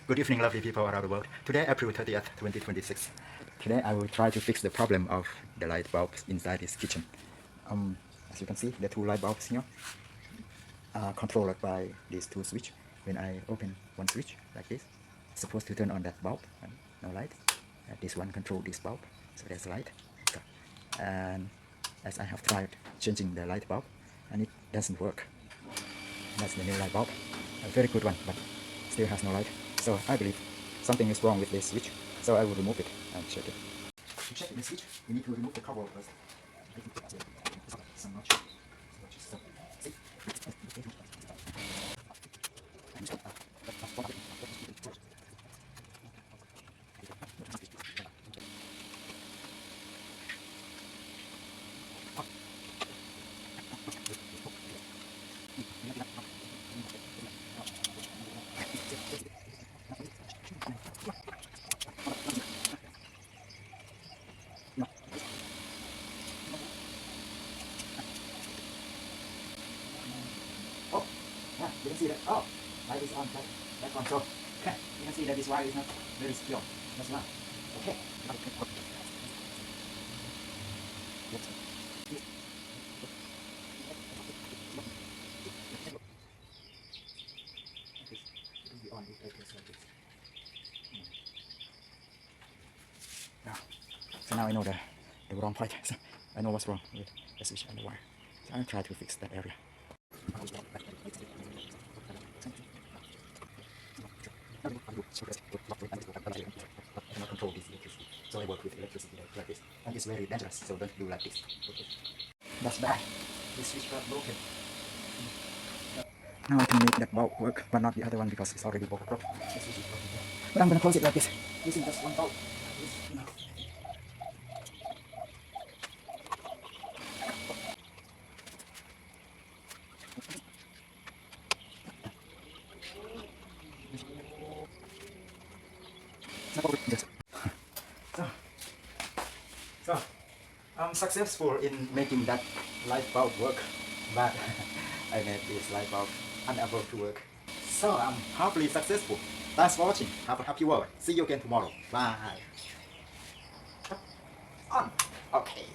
Good evening, lovely people around the world. Today, April 30th, 2026. Today, I will try to fix the problem of the light bulbs inside this kitchen. As you can see, the two light bulbs here are controlled by these two switches. When I open one switch like this, it's supposed to turn on that bulb, and no light. This one controls this bulb, so there's light. And as I have tried changing the light bulb, and it doesn't work. That's the new light bulb, a very good one, but still has no light. So I believe something is wrong with this switch. So I will remove it and check it. To check the switch, we need to remove the cover first. Some notch. Oh, yeah, you can see that. Oh, light is on, light on. So, okay, you can see that this wire is not very secure. That's why. Okay. Now, so now I know the wrong point. So I know what's wrong with the switch and the wire. So I'll try to fix that area. I cannot control this electricity, so I work with electricity like this, and it's very dangerous. So don't do like this. Okay. That's bad. This switch got broken. Now I can make that bulb work, but not the other one because it's already broken. But I'm gonna close it like this, using just one bulb. So, I'm successful in making that light bulb work, but I made this light bulb unable to work. So I'm happily successful. Thanks for watching. Have a happy world. See you again tomorrow. Bye. On. Okay.